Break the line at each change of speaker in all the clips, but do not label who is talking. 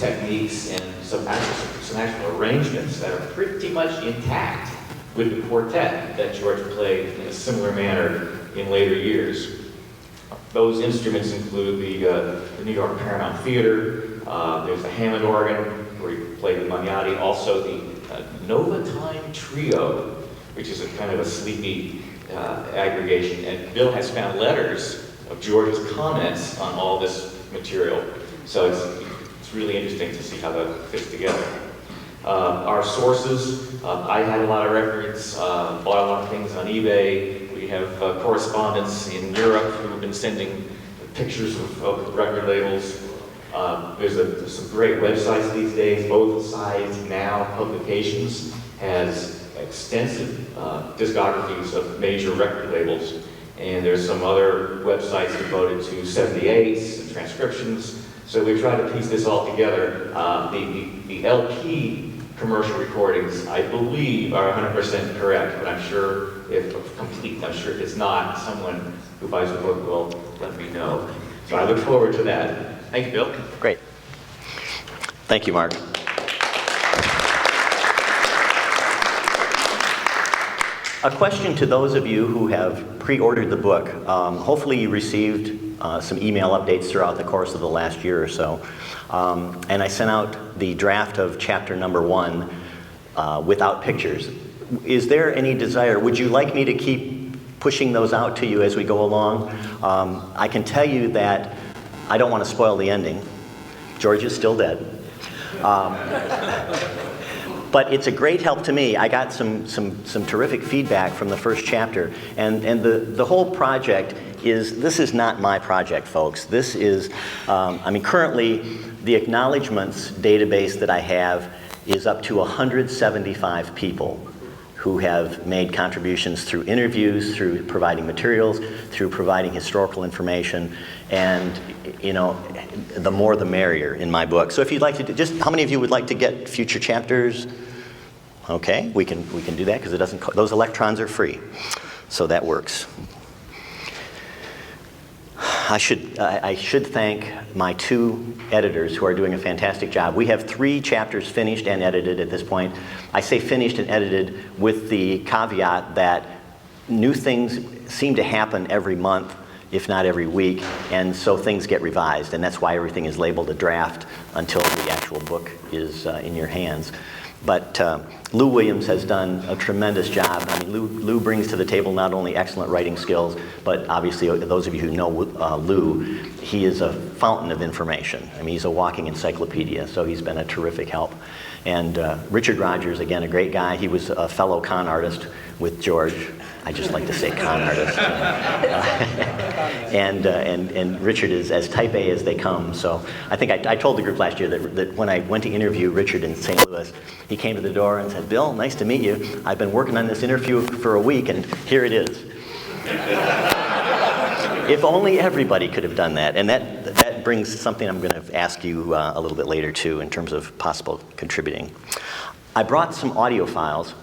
techniques and some actual arrangements that are pretty much intact with the quartet that George played in a similar manner in later years. Those instruments include the New York Paramount Theater, there's the Hammond organ, where he played with Magnati, also the Nova Time Trio, which is a kind of a sleepy aggregation. And Bill has found letters of George's comments on all this material. So it's really interesting to see how that fits together. Our sources, I had a lot of records, bought a lot of things on eBay. We have correspondents in Europe who have been sending pictures of record labels. There's some great websites these days. Both Sides Now Publications has extensive discographies of major record labels. And there's some other websites devoted to 78s and transcriptions. So we try to piece this all together. The LP commercial recordings, I believe, are 100% correct, but I'm sure if complete, I'm sure if it's not, someone who buys the book will let me know. So I look forward to that. Thank you, Bill.
Great. Thank you, Mark. A question to those of you who have pre-ordered the book. Hopefully you received some email updates throughout the course of the last year or so. And I sent out the draft of chapter number 1 without pictures. Is there any desire, would you like me to keep pushing those out to you as we go along? I can tell you that I don't want to spoil the ending. George is still dead. But it's a great help to me. I got some terrific feedback from the first chapter. And the whole project this is not my project, folks. This is, currently the acknowledgments database that I have is up to 175 people who have made contributions through interviews, through providing materials, through providing historical information, and the more the merrier in my book. So if you'd like to just, how many of you would like to get future chapters? Okay, we can do that because it doesn't. Those electrons are free, so that works. I should thank my 2 editors who are doing a fantastic job. We have 3 chapters finished and edited at this point. I say finished and edited with the caveat that new things seem to happen every month, if not every week, and so things get revised, and that's why everything is labeled a draft until the actual book is in your hands. But Lou Williams has done a tremendous job. I mean, Lou brings to the table not only excellent writing skills, but obviously those of you who know Lou, he is a fountain of information. I mean, he's a walking encyclopedia, so he's been a terrific help. And Richard Rogers, again, a great guy. He was a fellow con artist with George. I just like to say con artist. And Richard is as type A as they come. So I think I told the group last year that when I went to interview Richard in St. Louis, he came to the door and said, "Bill, nice to meet you. I've been working on this interview for a week, and here it is." If only everybody could have done that. And that brings something I'm going to ask you a little bit later, too, in terms of possible contributing. I brought some audio files.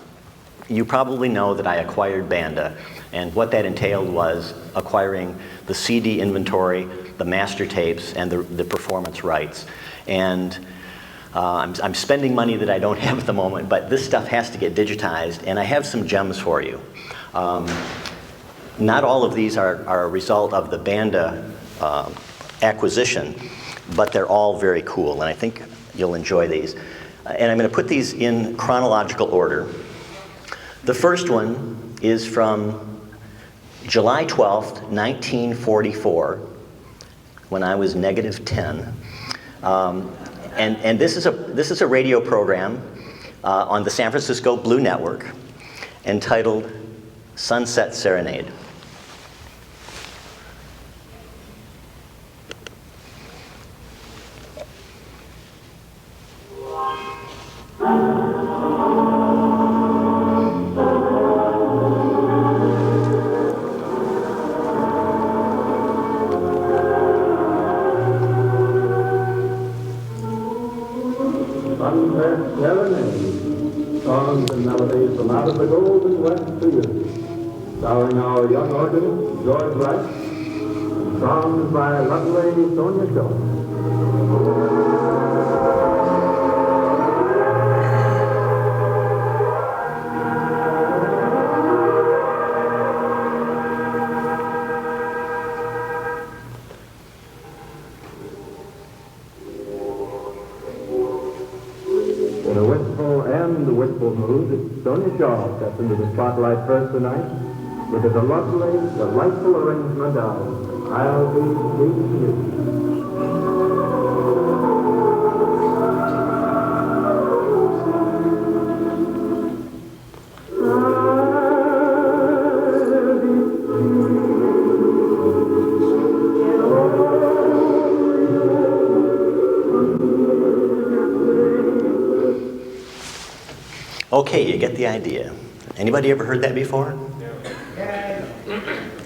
You probably know that I acquired Banda, and what that entailed was acquiring the CD inventory, the master tapes, and the performance rights. And I'm spending money that I don't have at the moment, but this stuff has to get digitized, and I have some gems for you. Not all of these are a result of the Banda acquisition, but they're all very cool, and I think you'll enjoy these. And I'm going to put these in chronological order. The first one is from July 12th, 1944, when I was -10. And this is a radio program on the San Francisco Blue Network entitled Sunset Serenade.
Songs and melodies from out of the golden west field, starring our young organist, George Wright, and songs by lovely Sonia Shaw. Sonia Shaw steps into the spotlight first tonight with a delightful arrangement of I'll Be Pleasing You.
Okay, you get the idea. Anybody ever heard that before?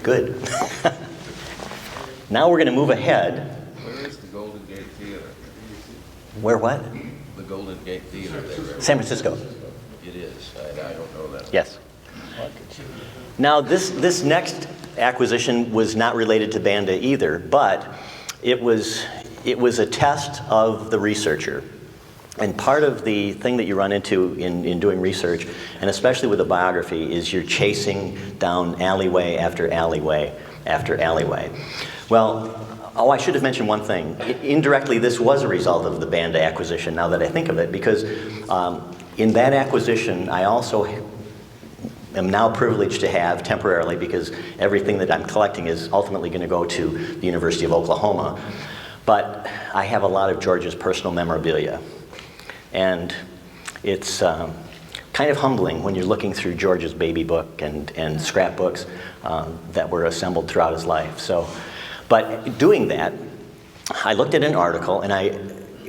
Good. Now we're going to move ahead.
Where is the Golden Gate Theater?
Where what?
The Golden Gate Theater there.
San Francisco.
It is. I don't know that.
Yes. Now this next acquisition was not related to Banda either, but it was a test of the researcher. And part of the thing that you run into in doing research, and especially with a biography, is you're chasing down alleyway after alleyway after alleyway. Well, I should have mentioned one thing. Indirectly, this was a result of the Banda acquisition, now that I think of it, because in that acquisition, I also am now privileged to have temporarily, because everything that I'm collecting is ultimately going to go to the University of Oklahoma, but I have a lot of George's personal memorabilia. And it's kind of humbling when you're looking through George's baby book and scrapbooks that were assembled throughout his life. So, but doing that, I looked at an article and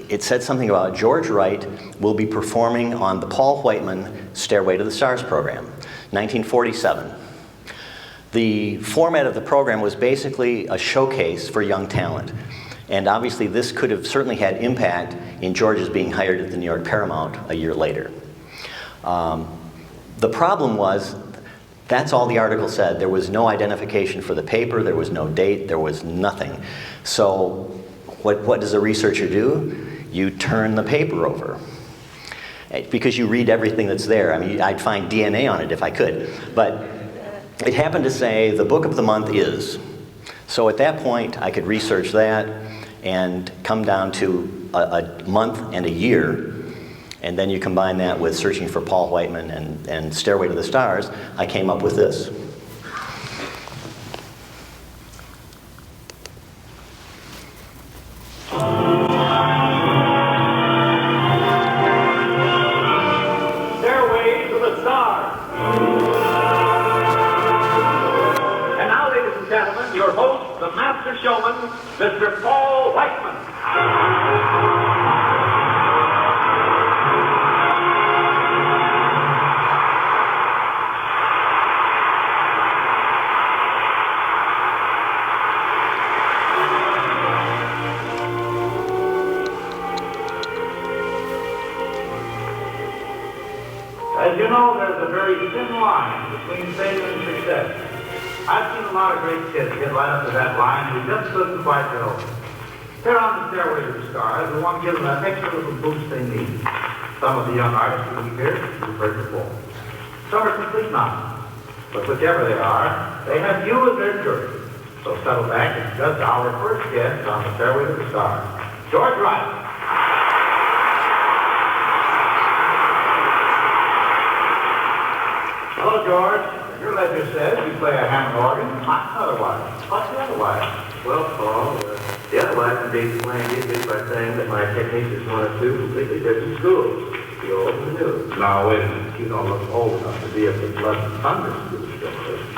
it said something about George Wright will be performing on the Paul Whiteman Stairway to the Stars program, 1947. The format of the program was basically a showcase for young talent. And obviously this could have certainly had impact in George's being hired at the New York Paramount a year later. The problem was, that's all the article said. There was no identification for the paper, there was no date, there was nothing. So what does a researcher do? You turn the paper over. Because you read everything that's there. I mean, I'd find DNA on it if I could. But it happened to say the book of the month is. So at that point, I could research that and come down to a month and a year, and then you combine that with searching for Paul Whiteman and Stairway to the Stars, I came up with this.
Stairway to the Stars. And now, ladies and gentlemen, your host, the master showman, Mr. Paul Whiteman. As you know, there's a very thin line between failure and success. I've seen a lot of great kids get right up to that line who just couldn't quite get over. They're on the Stairway to the Stars. We want to give them that extra little boost they need. Some of the young artists who we hear, you've heard before. Some are complete nonsense. But whichever they are, they have you as their jury. So settle back and judge our first guest on the Stairway to the Stars, George Wright. Hello, George. Your ledger says you play a Hammond organ. Otherwise. What's the otherwise?
Well, Paul, the otherwise would be explained easily by saying that my technique is one of two completely different schools, the old and the new.
Now, wait a minute. You don't look old enough to be at the Blood and Thunder School,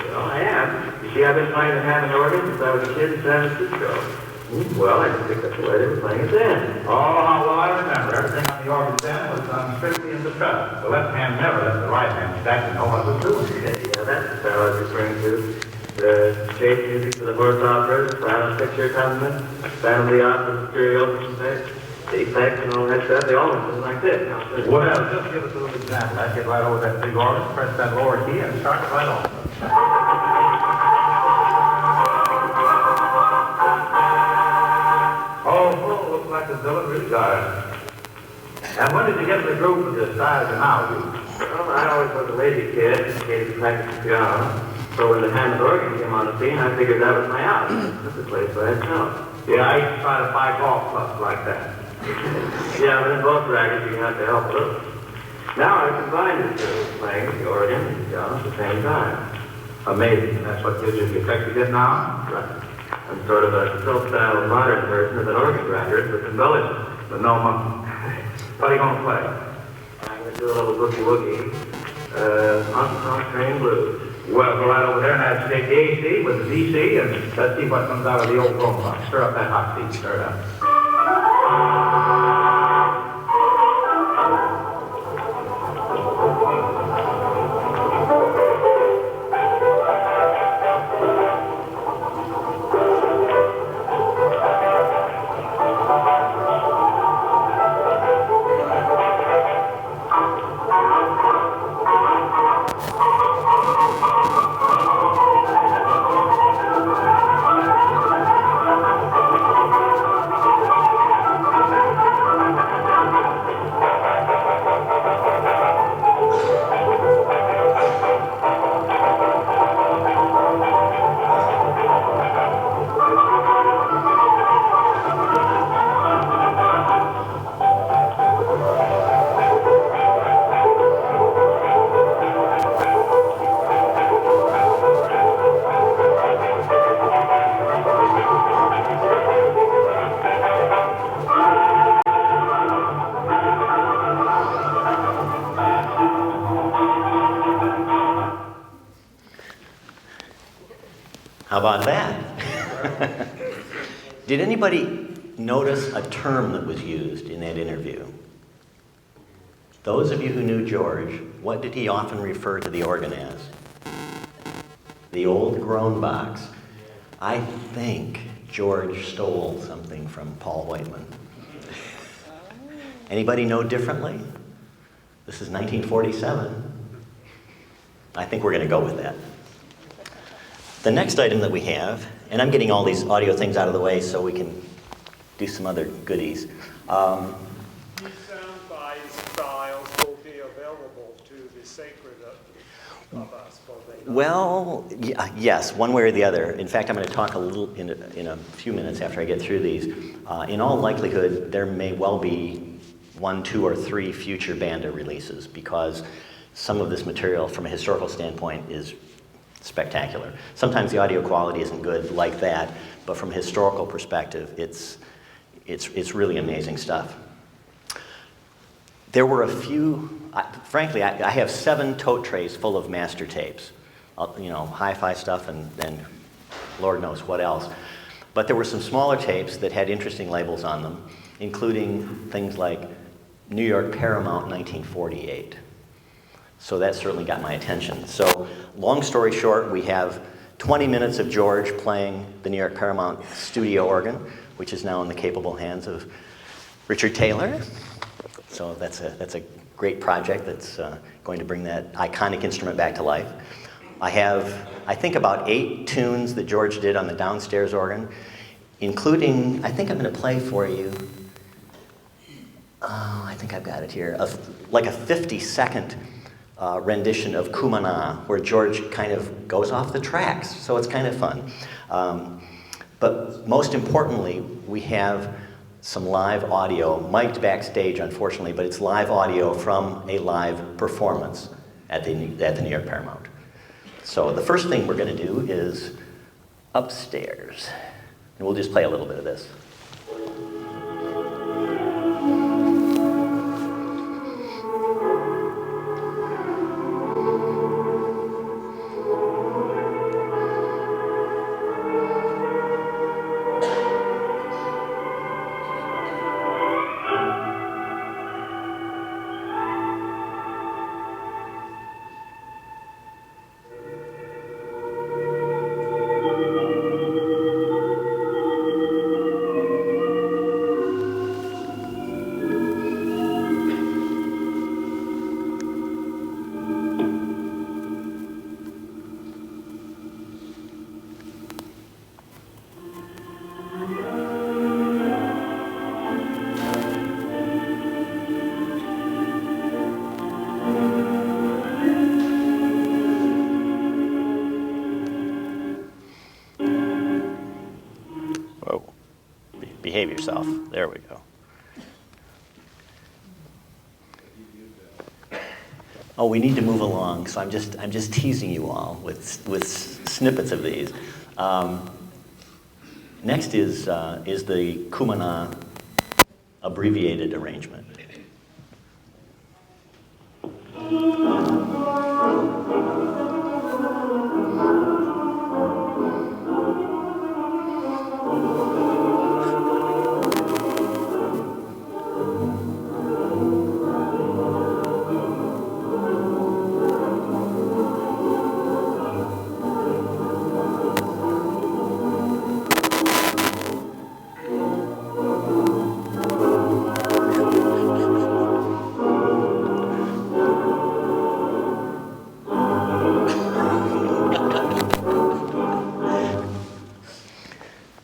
Well, I am. You see, I've been playing the Hammond organ since I was a kid in San Francisco. Well, I just picked up the way they were playing it then.
Oh, how well I remember. Everything on the organ then was done strictly in the treble. The left hand never let the right hand stack to know what it was doing.
Yeah, that's the style I was referring to. The chase music for the horse operas, silent picture accompaniment, family opera, material, the effects and all that stuff, they all went like this.
Well, just give us a little example. I'd get right over that big organ, press that lower key, and start it right off. Oh, looks like the villain really got it. And when did you get the groove of this size and now, you?
Well, I always was a lazy kid, occasionally practiced the piano. So when the Hammond organ came on the scene, I figured that was my out. Took the place by itself.
Yeah, I used to try to buy golf clubs like that.
Yeah, but in both rackets, you have to help a little. Now I combine the two, playing the organ and the piano at the same time.
Amazing. And that's what gives you the effect you get now?
Right. I'm sort of a self-styled modern version of an organ grinder with embellishments.
But no monkey. What are you going to play?
I'm going to do a little boogie-woogie, Hong Kong Train Blues.
Well, go right over there and add the AC with the DC, and let's see what comes out of the old phone box. Stir up that hot seat. Stir it up.
How about that? Did anybody notice a term that was used in that interview? Those of you who knew George, what did he often refer to the organ as? The old groan box. I think George stole something from Paul Whiteman. Anybody know differently? This is 1947. I think we're going to go with that. The next item that we have, and I'm getting all these audio things out of the way so we can do some other goodies.
These soundbite styles will be available to the sacred of us, will they not?
Well, yes, one way or the other. In fact, I'm going to talk a little in a few minutes after I get through these. In all likelihood, there may well be 1, 2, or 3 future Banda releases because some of this material from a historical standpoint is spectacular. Sometimes the audio quality isn't good like that, but from a historical perspective, it's really amazing stuff. There were a few, frankly, I have 7 tote trays full of master tapes, hi-fi stuff and Lord knows what else. But there were some smaller tapes that had interesting labels on them, including things like New York Paramount 1948. So that certainly got my attention. So long story short, we have 20 minutes of George playing the New York Paramount studio organ, which is now in the capable hands of Richard Taylor. So that's a great project that's going to bring that iconic instrument back to life. I have, I think, about 8 tunes that George did on the downstairs organ, including, I think I'm going to play for you, I think I've got it here, like a 50-second rendition of Kumana, where George kind of goes off the tracks, so it's kind of fun. But most importantly, we have some live audio, mic'd backstage, unfortunately, but it's live audio from a live performance at the New York Paramount. So the first thing we're going to do is upstairs, and we'll just play a little bit of this. Behave yourself. There we go. Oh, we need to move along, so I'm just teasing you all with snippets of these. Next is the Kumana abbreviated arrangement.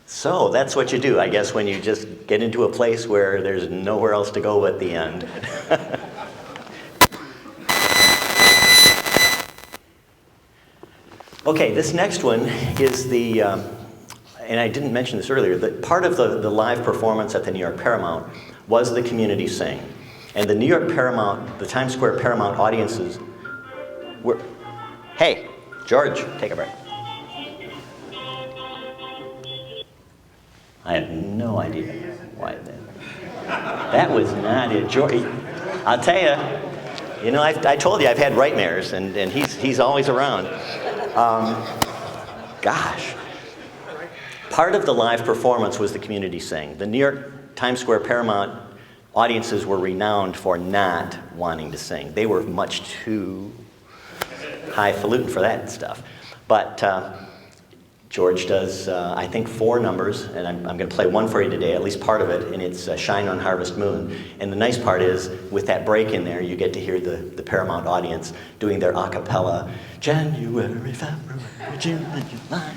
So that's what you do, I guess, when you just get into a place where there's nowhere else to go at the end. Okay, this next one is the, and I didn't mention this earlier, that part of the live performance at the New York Paramount was the community sing. And the New York Paramount, the Times Square Paramount audiences were, hey, George, take a break. I have no idea why that was not it. George, I'll tell you, you know, I told you I've had Wright and he's always around. Gosh. Part of the live performance was the community sing. The New York Times Square Paramount audiences were renowned for not wanting to sing. They were much too highfalutin for that stuff. But George does, I think, 4 numbers, and I'm going to play one for you today, at least part of it, and it's Shine on Harvest Moon. And the nice part is, with that break in there, you get to hear the Paramount audience doing their a cappella, January, February, June, and July.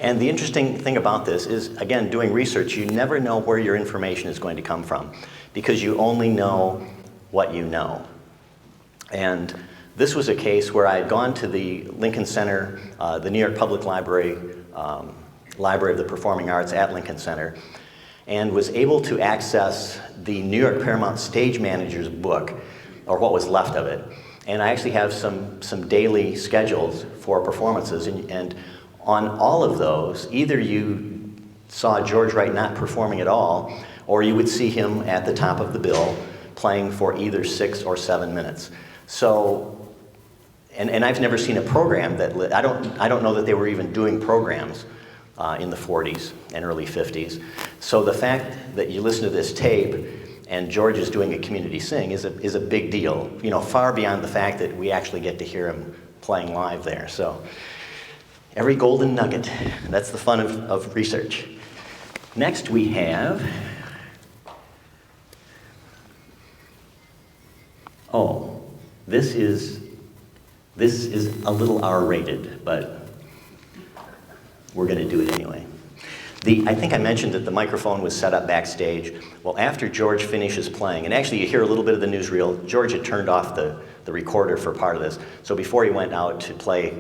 And the interesting thing about this is, again, doing research, you never know where your information is going to come from because you only know what you know. And this was a case where I had gone to the Lincoln Center, the New York Public Library, Library of the Performing Arts at Lincoln Center, and was able to access the New York Paramount stage manager's book, or what was left of it. And I actually have some daily schedules for performances, and on all of those, either you saw George Wright not performing at all, or you would see him at the top of the bill playing for either 6 or 7 minutes. So, and I've never seen a program that, I don't know that they were even doing programs in the 40s and early 50s. So the fact that you listen to this tape and George is doing a community sing is a big deal, you know, far beyond the fact that we actually get to hear him playing live there. So every golden nugget, that's the fun of research. Next we have, oh, this is a little R-rated, but we're going to do it anyway. I think I mentioned that the microphone was set up backstage. Well, after George finishes playing, and actually you hear a little bit of the newsreel, George had turned off the recorder for part of this. So before he went out to play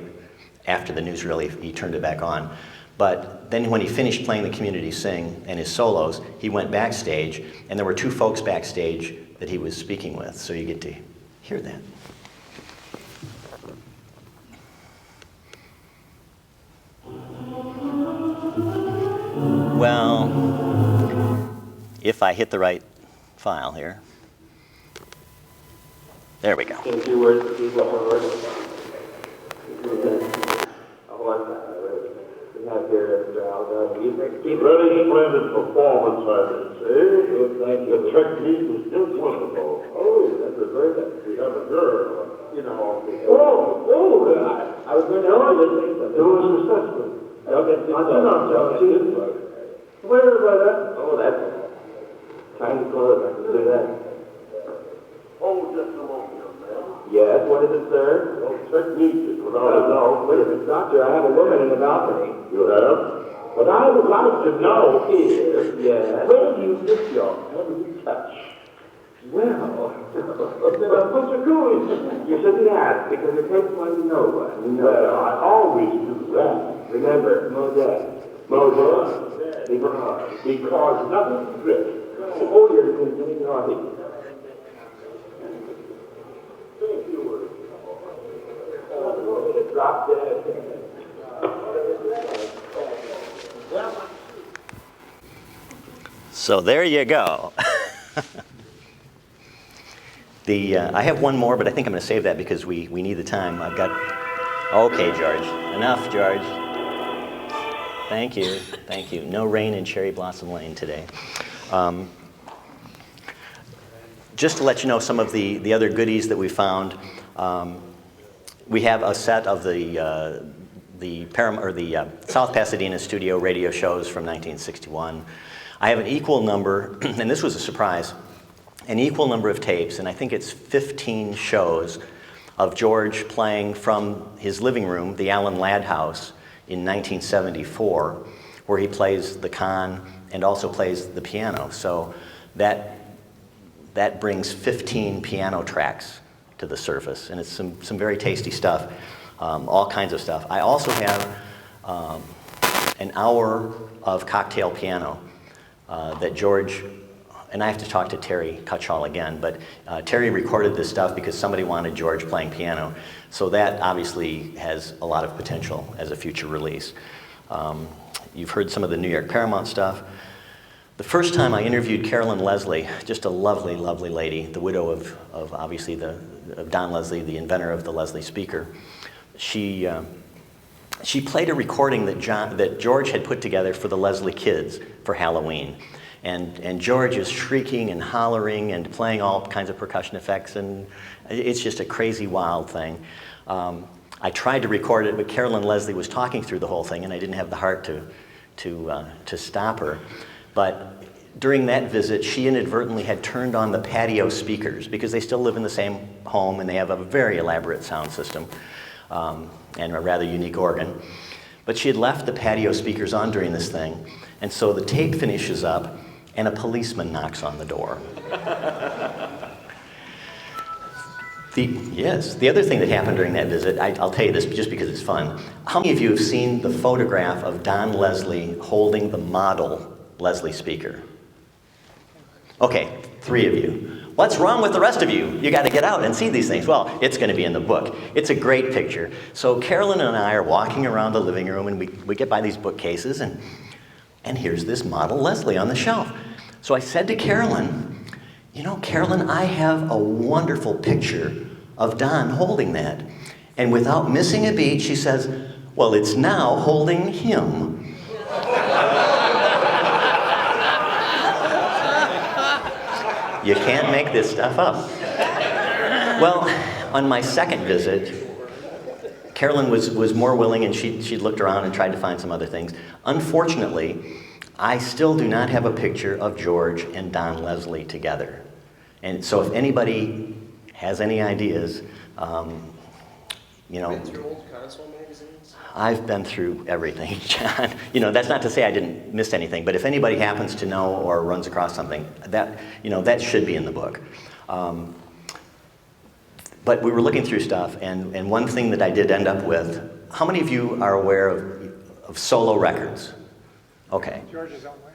after the newsreel, he turned it back on. But then when he finished playing the community sing and his solos, he went backstage, and there were 2 folks backstage that he was speaking with. So you get to hear that. Well, if I hit the right file here. There we go.
In 2 words, the people for words. have here, Mr. Al. You keep
Very splendid performance, I would say. Thank you. The technique was just wonderful.
Oh, that's a very good.
We have a girl, you know.
I was going to tell you this thing.
There was an assessment.
Okay,
Where about that?
oh, that's time to close. I can do that.
Oh, just a moment, young man.
Yes, what is it, sir?
Well, technique is without a doubt.
Wait a minute, doctor, I have a woman in the balcony.
You have?
What I would like to know is,
Yes.
where do you
This young, how do you touch?
well,
What's a good?
you shouldn't ask, because it takes one to know one. You know
Well, I always do that.
Remember, Moses.
Because nothing drifts.
Oh, you're getting naughty.
Thank you.
Oh, drop dead.
So there you go. I have one more, but I think I'm going to save that because we need the time. I've got... Okay, George. Enough, George. Thank you. Thank you. No rain in Cherry Blossom Lane today. Just to let you know some of the other goodies that we found, we have a set of the South Pasadena studio radio shows from 1961. I have an equal number, and this was a surprise, an equal number of tapes, and I think it's 15 shows of George playing from his living room, the Allen Ladd House, in 1974, where he plays the con and also plays the piano. So that brings 15 piano tracks to the surface, and it's some very tasty stuff, all kinds of stuff. I also have an hour of cocktail piano that George, and I have to talk to Terry Coale again, but Terry recorded this stuff because somebody wanted George playing piano. So that obviously has a lot of potential as a future release. You've heard some of the New York Paramount stuff. The first time I interviewed Carolyn Leslie, just a lovely, lovely lady, the widow of obviously of Don Leslie, the inventor of the Leslie speaker. She played a recording that George had put together for the Leslie kids for Halloween. And George is shrieking and hollering and playing all kinds of percussion effects, and it's just a crazy, wild thing. I tried to record it, but Carolyn Leslie was talking through the whole thing, and I didn't have the heart to stop her. But during that visit, she inadvertently had turned on the patio speakers because they still live in the same home, and they have a very elaborate sound system and a rather unique organ. But she had left the patio speakers on during this thing, and so the tape finishes up, and a policeman knocks on the door. The other thing that happened during that visit, I'll tell you this just because it's fun. How many of you have seen the photograph of Don Leslie holding the model Leslie speaker? Okay, 3 of you. What's wrong with the rest of you? You got to get out and see these things. Well, it's going to be in the book. It's a great picture. So Carolyn and I are walking around the living room, and we get by these bookcases, and here's this model Leslie on the shelf. So I said to Carolyn, you know, Carolyn, I have a wonderful picture of Don holding that. And without missing a beat, she says, well, it's now holding him. You can't make this stuff up. Well, on my second visit, Carolyn was more willing, and she looked around and tried to find some other things. Unfortunately, I still do not have a picture of George and Don Leslie together. And so if anybody has any ideas, you know.
Been through old console magazines?
I've been through everything, John. You know, that's not to say I didn't miss anything, but if anybody happens to know or runs across something, that should be in the book. But we were looking through stuff, and one thing that I did end up with, how many of you are aware of solo records? Okay.
George's own label.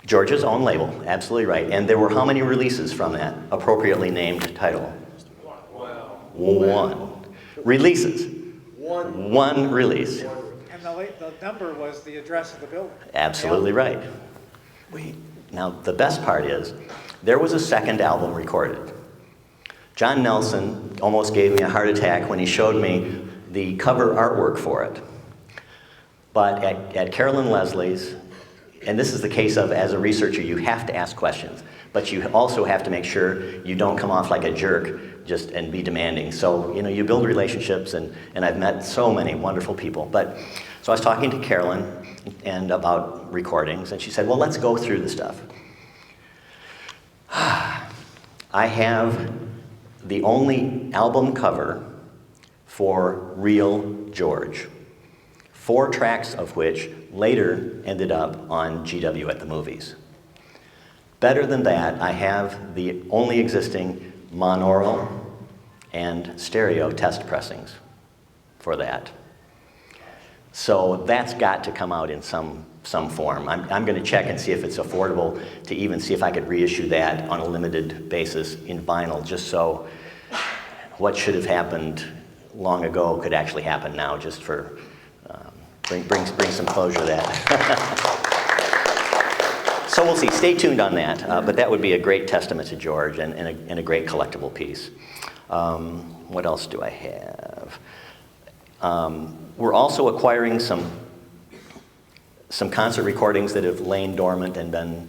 George's own label, absolutely right. And there were how many releases from that appropriately named title?
Wow.
One. Releases. One release.
And the number was the address of the building.
Absolutely right. Now, the best part is, there was a second album recorded. John Nelson almost gave me a heart attack when he showed me the cover artwork for it. But at Carolyn Leslie's, and this is the case of, as a researcher, you have to ask questions, but you also have to make sure you don't come off like a jerk and be demanding. So, you build relationships, and I've met so many wonderful people. So I was talking to Carolyn and about recordings, and she said, well, let's go through the stuff. I have the only album cover for Real George, 4 tracks of which later ended up on GW at the Movies. Better than that, I have the only existing monaural and stereo test pressings for that. So that's got to come out in some form. I'm going to check and see if it's affordable to even see if I could reissue that on a limited basis in vinyl, just so what should have happened long ago could actually happen now, just for bring some closure to that. So we'll see. Stay tuned on that. But that would be a great testament to George and a great collectible piece. What else do I have? We're also acquiring some concert recordings that have lain dormant and been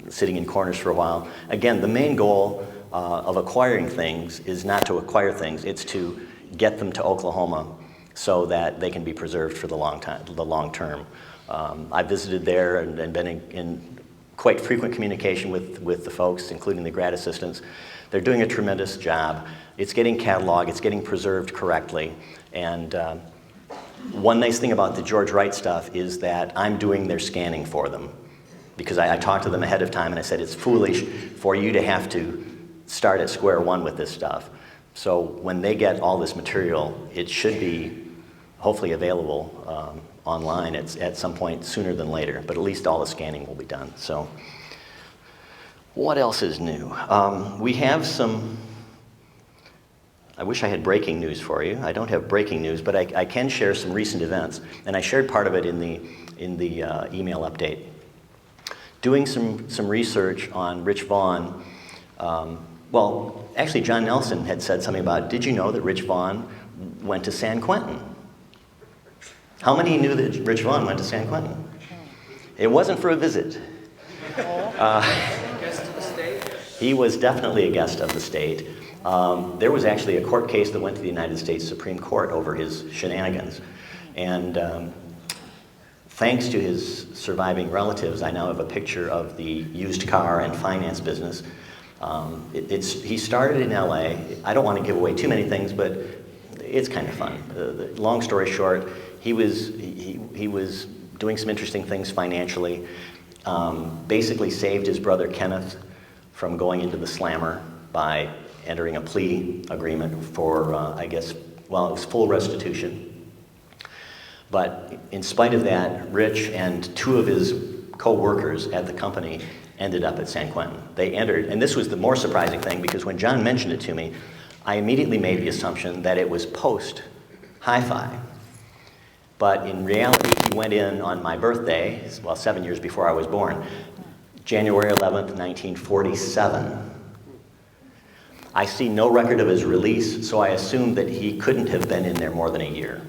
sitting in corners for a while. Again, the main goal of acquiring things is not to acquire things, it's to get them to Oklahoma so that they can be preserved for the long term. I visited there and been in quite frequent communication with the folks, including the grad assistants. They're doing a tremendous job. It's getting cataloged, it's getting preserved correctly. And one nice thing about the George Wright stuff is that I'm doing their scanning for them. Because I talked to them ahead of time and I said, it's foolish for you to have to start at square one with this stuff. So when they get all this material, it should be hopefully available online at some point sooner than later, but at least all the scanning will be done. So what else is new? We have some, I wish I had breaking news for you. I don't have breaking news, but I can share some recent events, and I shared part of it in the email update. Doing some research on Rich Vaughn, well, actually John Nelson had said something about, did you know that Rich Vaughn went to San Quentin? How many knew that Rich Vaughn went to San Quentin? It wasn't for a visit.
Guest of the state?
He was definitely a guest of the state. There was actually a court case that went to the United States Supreme Court over his shenanigans. And thanks to his surviving relatives, I now have a picture of the used car and finance business. He started in LA. I don't want to give away too many things, but it's kind of fun. Long story short, he was doing some interesting things financially. Basically saved his brother Kenneth from going into the slammer by entering a plea agreement for, I guess, well, it was full restitution. But in spite of that, Rich and 2 of his co-workers at the company ended up at San Quentin. They entered, and this was the more surprising thing, because when John mentioned it to me, I immediately made the assumption that it was post-hi-fi. But in reality, he went in on my birthday, well, 7 years before I was born, January 11th, 1947. I see no record of his release, so I assume that he couldn't have been in there more than a year.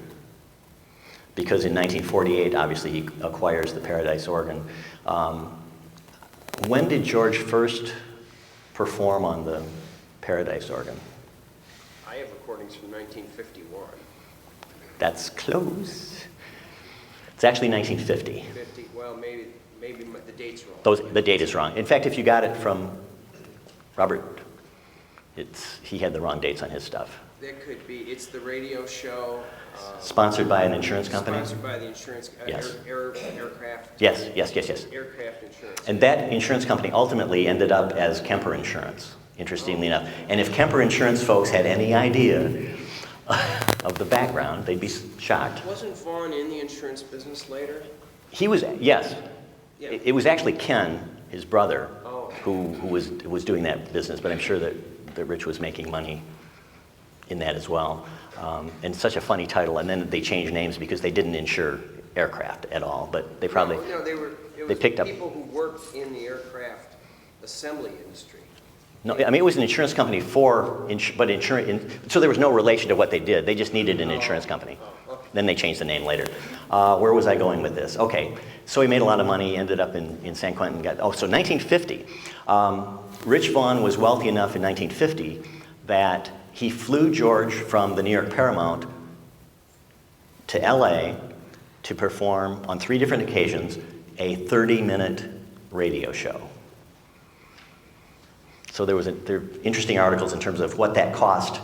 Because in 1948, obviously, he acquires the Paradise organ. When did George first perform on the Paradise organ?
I have recordings from 1951.
That's close. It's actually 1950.
50, well, maybe the date's wrong.
The date is wrong. In fact, if you got it from Robert, he had the wrong dates on his stuff.
That could be. It's the radio show.
Sponsored by an insurance company?
Sponsored by the insurance
Yes.
aircraft.
Yes.
Aircraft insurance.
And that insurance company ultimately ended up as Kemper Insurance, interestingly enough. And if Kemper Insurance folks had any idea of the background, they'd be shocked.
Wasn't Vaughn in the insurance business later?
He was, yes.
Yeah.
It was actually Ken, his brother,
Oh.
who was doing that business, but I'm sure that Rich was making money in that as well. And such a funny title, and then they changed names because they didn't insure aircraft at all, but they probably...
No, it
they
was
picked up
people who worked in the aircraft assembly industry.
No, I mean, it was an insurance company so there was no relation to what they did. They just needed an insurance company. Then they changed the name later. Where was I going with this? Okay, so he made a lot of money, ended up in San Quentin. So 1950. Rich Vaughn was wealthy enough in 1950 that he flew George from the New York Paramount to LA to perform on 3 different occasions a 30-minute radio show. So there are interesting articles in terms of what that cost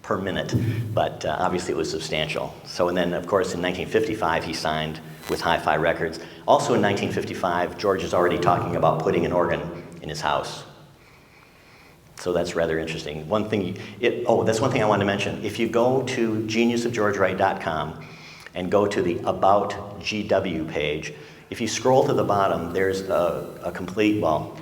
per minute, but obviously it was substantial. So, and then of course in 1955 he signed with Hi-Fi Records. Also in 1955, George is already talking about putting an organ in his house. So that's rather interesting. That's one thing I wanted to mention. If you go to geniusofgeorgewright.com and go to the About GW page, if you scroll to the bottom, there's a complete, well,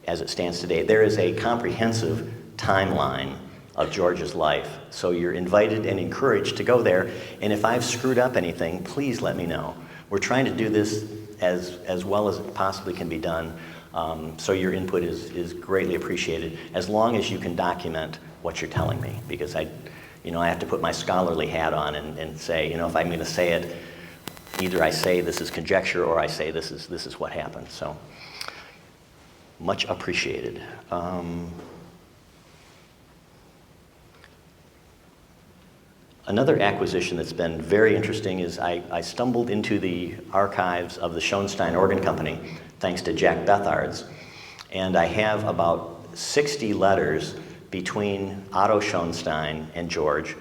as it stands today, there is a comprehensive timeline of George's life. So you're invited and encouraged to go there. And if I've screwed up anything, please let me know. We're trying to do this as well as it possibly can be done. So your input is greatly appreciated, as long as you can document what you're telling me, because I have to put my scholarly hat on and say, if I'm going to say it, either I say this is conjecture or I say this is what happened. So much appreciated. Another acquisition that's been very interesting is I stumbled into the archives of the Schoenstein Organ Company, thanks to Jack Bethards, and I have about 60 letters between Otto Schoenstein and George,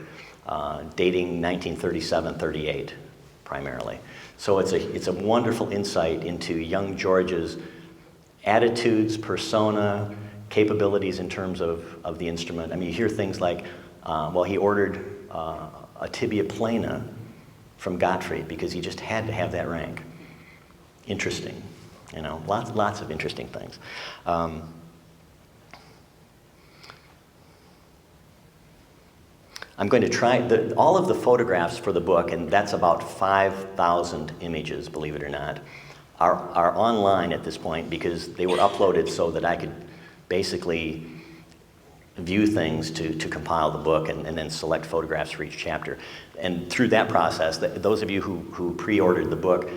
dating 1937-38, primarily. So it's a wonderful insight into young George's attitudes, persona, capabilities in terms of the instrument. I mean, you hear things like, he ordered a tibia plana from Gottfried because he just had to have that rank. Interesting, lots of interesting things. I'm going to try, all of the photographs for the book, and that's about 5,000 images, believe it or not, are online at this point because they were uploaded so that I could basically view things to compile the book and then select photographs for each chapter. And through that process, those of you who pre-ordered the book,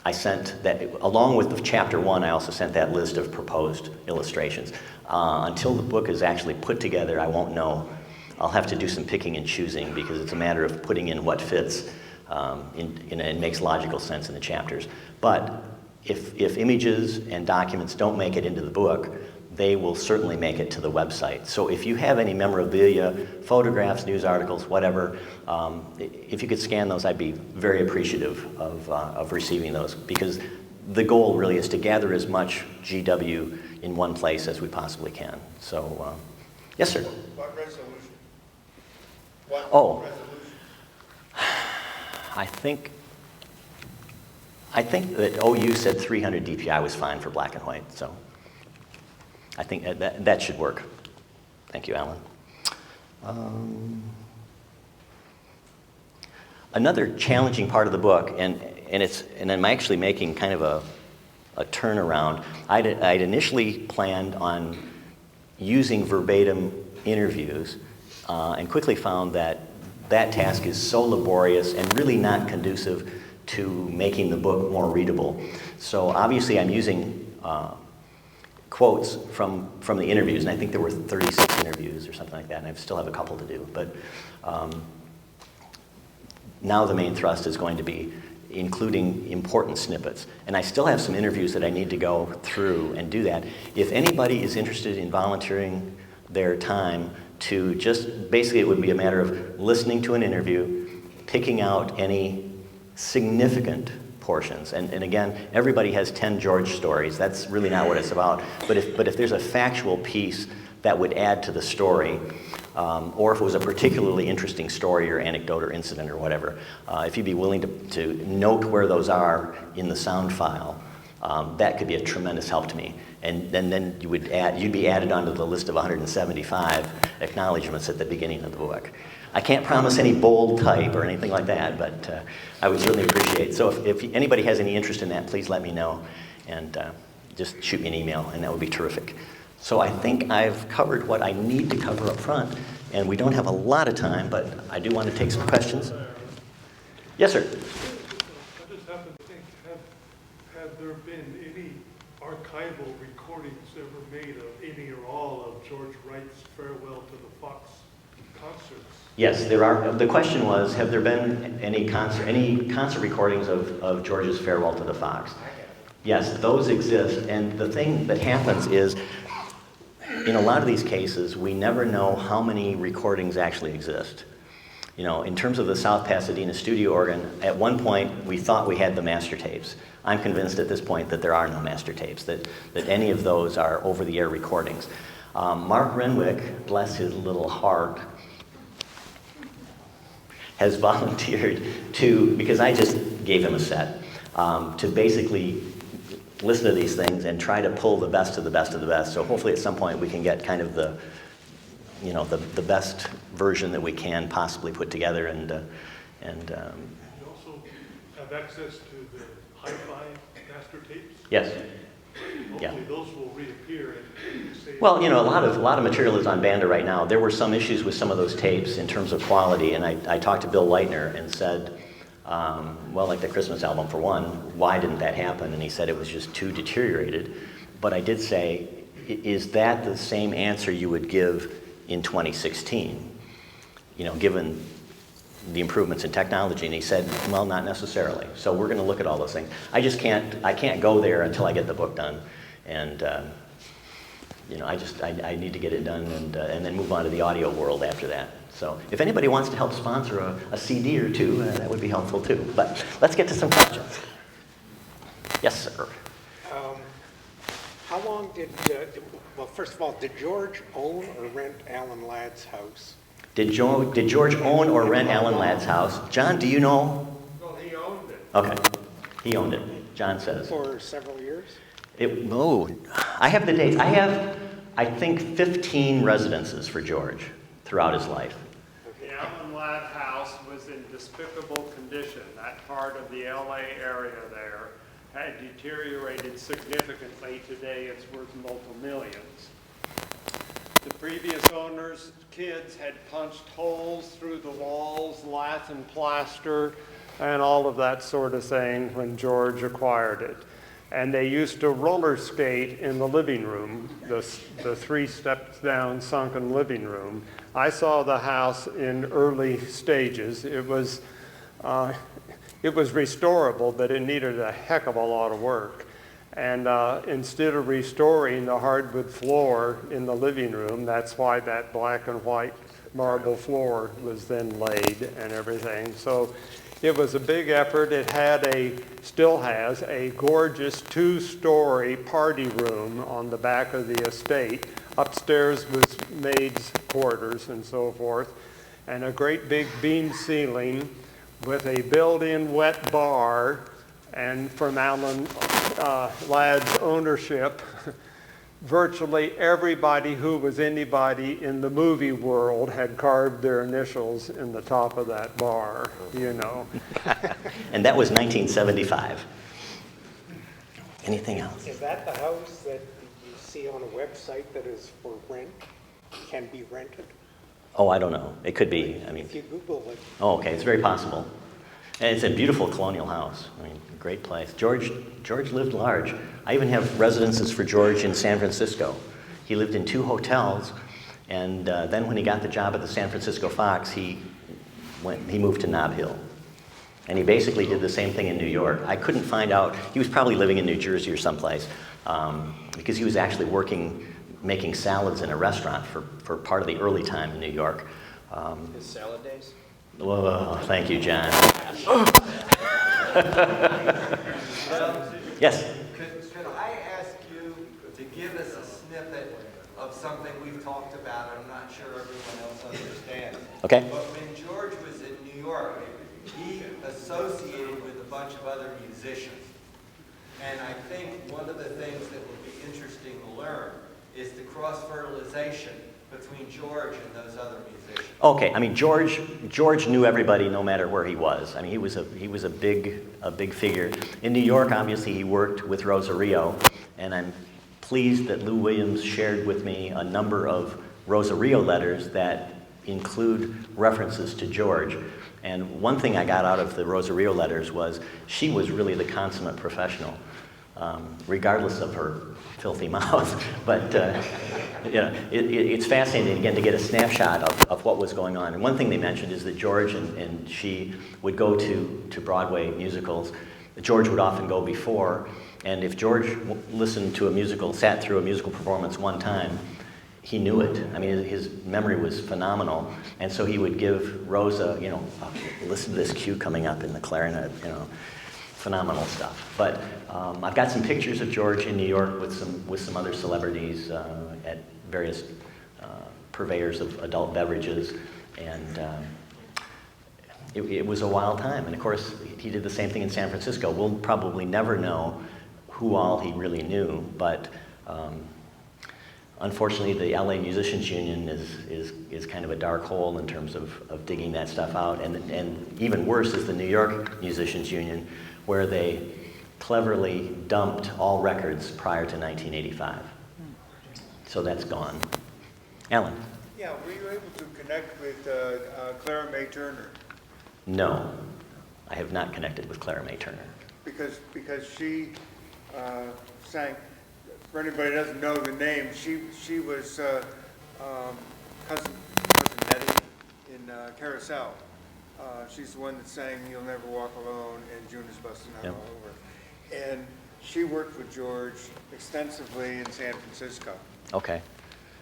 I sent that, along with the chapter 1, I also sent that list of proposed illustrations. Until the book is actually put together, I won't know. I'll have to do some picking and choosing because it's a matter of putting in what fits and makes logical sense in the chapters. But if images and documents don't make it into the book, they will certainly make it to the website. So if you have any memorabilia, photographs, news articles, whatever, if you could scan those, I'd be very appreciative of receiving those, because the goal really is to gather as much GW in one place as we possibly can. So, yes, sir?
What resolution?
Resolution? I think that OU said 300 DPI was fine for black and white, so I think that should work. Thank you, Alan. Another challenging part of the book, and I'm actually making kind of a turnaround. I'd initially planned on using verbatim interviews, and quickly found that task is so laborious and really not conducive to making the book more readable. So obviously I'm using quotes from the interviews, and I think there were 36 interviews or something like that, and I still have a couple to do. But now the main thrust is going to be including important snippets. And I still have some interviews that I need to go through and do that. If anybody is interested in volunteering their time to just, basically it would be a matter of listening to an interview, picking out any significant portions. And again, everybody has 10 George stories. That's really not what it's about. But if there's a factual piece that would add to the story, or if it was a particularly interesting story or anecdote or incident or whatever, if you'd be willing to note where those are in the sound file, that could be a tremendous help to me. And then you'd be added onto the list of 175 acknowledgments at the beginning of the book. I can't promise any bold type or anything like that, but I would certainly appreciate. So if anybody has any interest in that, please let me know, and just shoot me an email, and that would be terrific. So I think I've covered what I need to cover up front, and we don't have a lot of time, but I do want to take some questions. Yes, sir.
I just happen to think, have there been any archival recordings ever made of any or all of George Wright's Farewell to the Fox concerts?
Yes, there are. The question was, have there been any concert recordings of George's Farewell to the Fox? Yes, those exist, and the thing that happens is, in a lot of these cases, we never know how many recordings actually exist. You know, in terms of the South Pasadena studio organ, at one point we thought we had the master tapes. I'm convinced at this point that there are no master tapes, that any of those are over-the-air recordings. Mark Renwick, bless his little heart, has volunteered to, because I just gave him a set, to basically listen to these things and try to pull the best of the best of the best. So hopefully at some point we can get kind of the best version that we can possibly put together. And
You also have access to the hi-fi master tapes?
yes.
Hopefully
Yeah.
those will reappear and say...
Well, you know, a lot of material is on Banda right now. There were some issues with some of those tapes in terms of quality, and I talked to Bill Leitner and said, well, like the Christmas album, for one, why didn't that happen? And he said it was just too deteriorated. But I did say, is that the same answer you would give in 2016, you know, given the improvements in technology? And he said, well, not necessarily. So we're going to look at all those things. I can't go there until I get the book done. And, you know, I need to get it done and then move on to the audio world after that. So if anybody wants to help sponsor a CD or two, that would be helpful too. But let's get to some questions. Yes, sir.
How long did, well, first of all, did George own or rent Alan Ladd's house?
Did George own or rent Alan Ladd's house? John, do you know?
Well, he owned it.
Okay, he owned it, John says.
For several years?
I have the dates. I have, I think, 15 residences for George throughout his life.
The Alan Ladd house was in despicable condition. That part of the LA area there had deteriorated significantly. Today it's worth multi-millions. The previous owner's kids had punched holes through the walls, lath and plaster, and all of that sort of thing when George acquired it. And they used to roller skate in the living room, the 3 steps down sunken living room. I saw the house in early stages. It was restorable, but it needed a heck of a lot of work. And instead of restoring the hardwood floor in the living room, that's why that black and white marble floor was then laid and everything. So it was a big effort. It had still has a gorgeous 2-story party room on the back of the estate. Upstairs was maids' quarters and so forth, and a great big beam ceiling with a built-in wet bar. And from Alan Ladd's ownership, virtually everybody who was anybody in the movie world had carved their initials in the top of that bar, you know.
And that was 1975. Anything else?
Is that the house that you see on a website that is for rent, can be rented?
Oh, I don't know. It could be. I mean,
If you Google it.
oh, okay. It's very possible. And it's a beautiful colonial house. I mean, great place. George lived large. I even have residences for George in San Francisco. He lived in 2 hotels, and then when he got the job at the San Francisco Fox, he moved to Nob Hill. And he basically did the same thing in New York. I couldn't find out. He was probably living in New Jersey or someplace, because he was actually making salads in a restaurant for part of the early time in New York.
His salad days?
Whoa, thank you, John. Yes?
Could I ask you to give us a snippet of something we've talked about, and I'm not sure everyone else understands.
Okay.
But when George was in New York, he associated with a bunch of other musicians. And I think one of the things that would be interesting to learn is the cross-fertilization between George and those other musicians.
Okay, I mean George knew everybody no matter where he was. I mean he was a big figure. In New York, obviously he worked with Rosario, and I'm pleased that Lou Williams shared with me a number of Rosario letters that include references to George. And one thing I got out of the Rosario letters was she was really the consummate professional, regardless of her filthy mouth. But it's fascinating, again, to get a snapshot of what was going on. And one thing they mentioned is that George and she would go to Broadway musicals. George would often go before, and if George listened to a musical, sat through a musical performance one time, he knew it. I mean, his memory was phenomenal. And so he would give Rosa, listen to this cue coming up in the clarinet, phenomenal stuff. But I've got some pictures of George in New York with some other celebrities at various purveyors of adult beverages. And it was a wild time. And of course, he did the same thing in San Francisco. We'll probably never know who all he really knew, but unfortunately, the LA Musicians Union is kind of a dark hole in terms of digging that stuff out. And even worse is the New York Musicians Union, where they cleverly dumped all records prior to 1985. So that's gone. Alan?
Yeah, were you able to connect with Clara Mae Turner?
No, I have not connected with Clara Mae Turner.
Because she sang. For anybody who doesn't know the name, she was cousin Nettie in Carousel. She's the one that sang "You'll Never Walk Alone" and "June is Busting Out All Over." And she worked with George extensively in San Francisco.
Okay.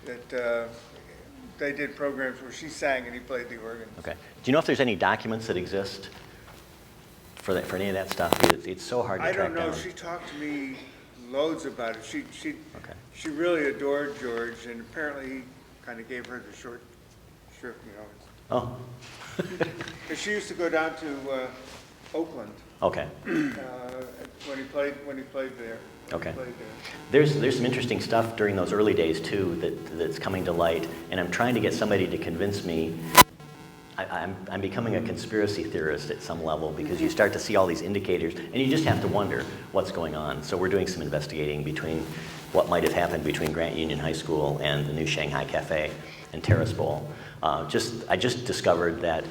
That they did programs where she sang and he played the organ.
Okay. Do you know if there's any documents that exist for any of that stuff? It's so hard to track down.
I don't know. She talked to me loads about it. She really adored George, and apparently he kind of gave her the short shrift,
Oh.
Because she used to go down to Oakland.
Okay.
When he played there.
Okay. There's some interesting stuff during those early days too that's coming to light, and I'm trying to get somebody to convince me. I'm becoming a conspiracy theorist at some level, because you start to see all these indicators and you just have to wonder what's going on. So we're doing some investigating between what might have happened between Grant Union High School and the new Shanghai Cafe and Terrace Bowl. I just discovered that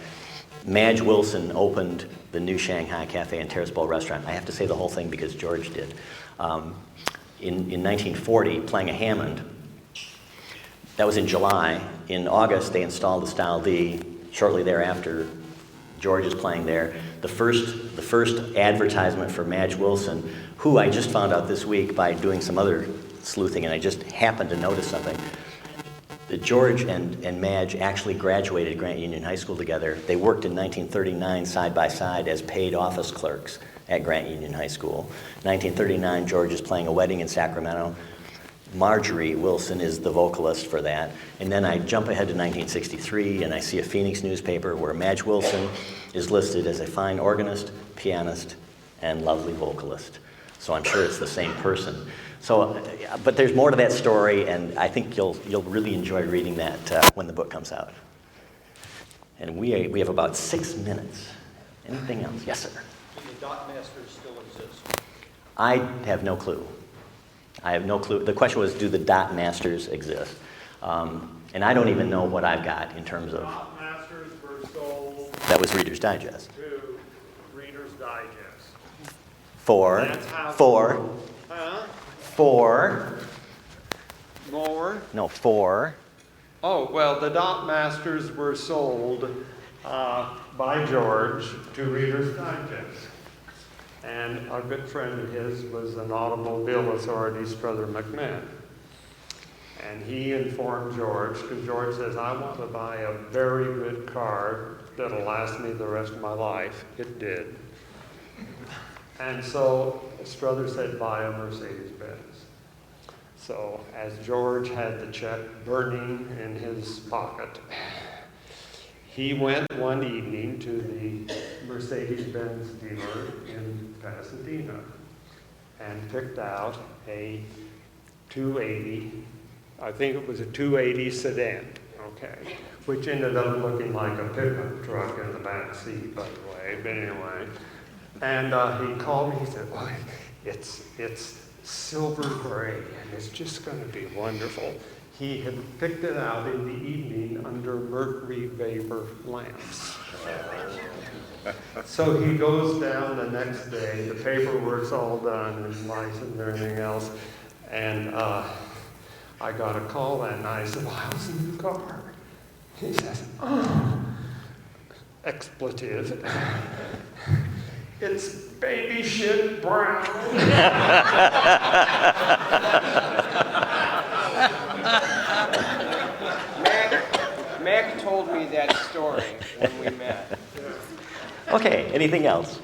Madge Wilson opened the new Shanghai Cafe and Terrace Bowl restaurant. I have to say the whole thing because George did. In 1940, playing a Hammond. That was in July. In August, they installed the Style D. Shortly thereafter, George is playing there. The first advertisement for Madge Wilson, who I just found out this week by doing some other sleuthing, and I just happened to notice something. That George and Madge actually graduated Grant Union High School together. They worked in 1939 side by side as paid office clerks at Grant Union High School. 1939, George is playing a wedding in Sacramento. Marjorie Wilson is the vocalist for that. And then I jump ahead to 1963 and I see a Phoenix newspaper where Madge Wilson is listed as a fine organist, pianist, and lovely vocalist. So I'm sure it's the same person. So, but there's more to that story, and I think you'll really enjoy reading that when the book comes out. And we have about 6 minutes. Anything else? Yes, sir.
Do the dot masters still exist?
I have no clue. I have no clue. The question was, do the dot masters exist? And I don't even know what I've got in terms of.
Dot masters were sold.
That was Reader's Digest.
To Reader's Digest.
For.
Oh, well, the dot masters were sold by George to Reader's Digest. And a good friend of his was an automobile authority, Strother McMahon. And he informed George, because George says, I want to buy a very good car that'll last me the rest of my life. It did. And so Strother said, buy a Mercedes-Benz. So as George had the check burning in his pocket, he went one evening to the Mercedes-Benz dealer in Pasadena and picked out a 280, I think it was a 280 sedan, okay, which ended up looking like a pickup truck in the back seat, by the way, but anyway. And he called me, he said, well, it's silver gray, and it's just going to be wonderful. He had picked it out in the evening under mercury vapor lamps. So he goes down the next day, the paperwork's all done and license and everything else, and I got a call that night. I said, well, how's the new car? He says, oh, expletive. It's baby shit brown.
Mac told me that story when we met.
Okay, anything else?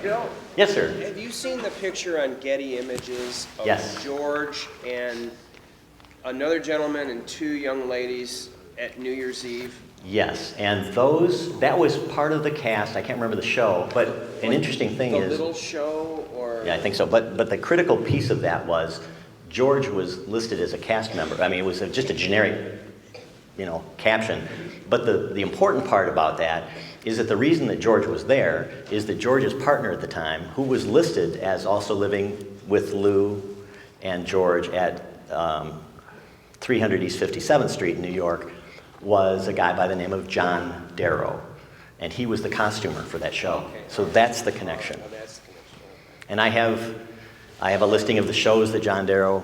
Bill?
Yes, sir.
Have you seen the picture on Getty Images of
Yes.
George and another gentleman and two young ladies at New Year's Eve?
Yes, and that was part of the cast. I can't remember the show, but an interesting thing
The
is...
Little Show, or...
Yeah, I think so. But the critical piece of that was George was listed as a cast member. I mean, it was just a generic, caption. But the important part about that is that the reason that George was there is that George's partner at the time, who was listed as also living with Lou and George at 300 East 57th Street in New York, was a guy by the name of John Darrow. And he was the costumer for that show.
Okay.
So that's the connection.
Oh, that's the connection.
And I have a listing of the shows that John Darrow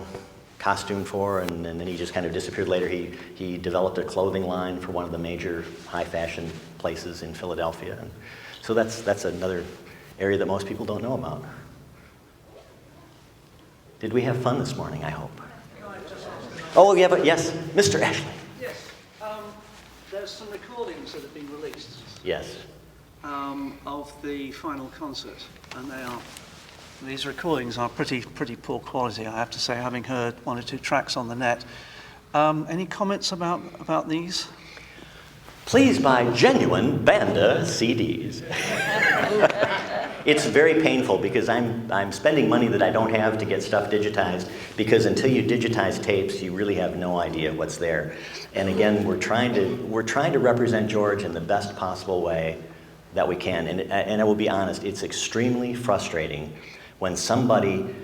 costumed for, and then he just kind of disappeared later. He developed a clothing line for one of the major high fashion places in Philadelphia. And so that's another area that most people don't know about. Did we have fun this morning, I hope? Oh, yes, Mr. Ashley.
Yes. There's some recordings that have been released
Yes.
of the final concert, and these recordings are pretty poor quality, I have to say, having heard one or two tracks on the net. Any comments about these?
Please buy genuine Banda CDs. It's very painful because I'm spending money that I don't have to get stuff digitized, because until you digitize tapes, you really have no idea what's there. And again, we're trying to represent George in the best possible way that we can. And I will be honest, it's extremely frustrating when somebody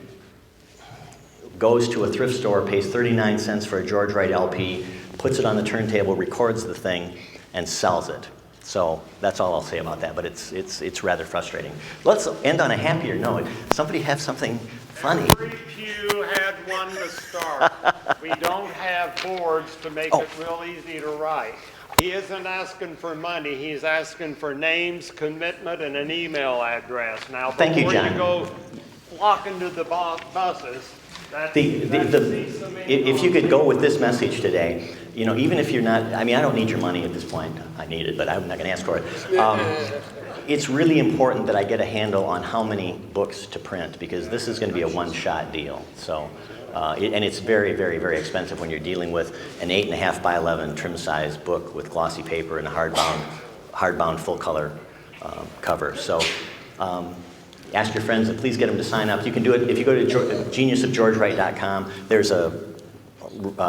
goes to a thrift store, pays 39 cents for a George Wright LP, puts it on the turntable, records the thing, and sells it. So that's all I'll say about that, but it's rather frustrating. Let's end on a happier note. Somebody have something funny.
Every pew had one to start. We don't have boards to make it real easy to write. He isn't asking for money. He's asking for names, commitment, and an email address. Now,
Thank you,
before
John.
you go flocking to the buses,
If you could go with this message today, even if you're not, I don't need your money at this point. I need it, but I'm not going to ask for it. It's really important that I get a handle on how many books to print, because this is going to be a one-shot deal. So, and it's very, very, very expensive when you're dealing with an 8.5 by 11 trim-size book with glossy paper and a hardbound full-color cover. So. Ask your friends and please get them to sign up. You can do it if you go to geniusofgeorgewright.com. There's a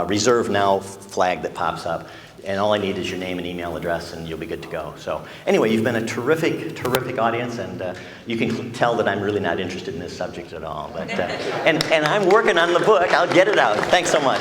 reserve now flag that pops up, and all I need is your name and email address, and you'll be good to go. So anyway, you've been a terrific, terrific audience, and you can tell that I'm really not interested in this subject at all. But and I'm working on the book. I'll get it out. Thanks so much.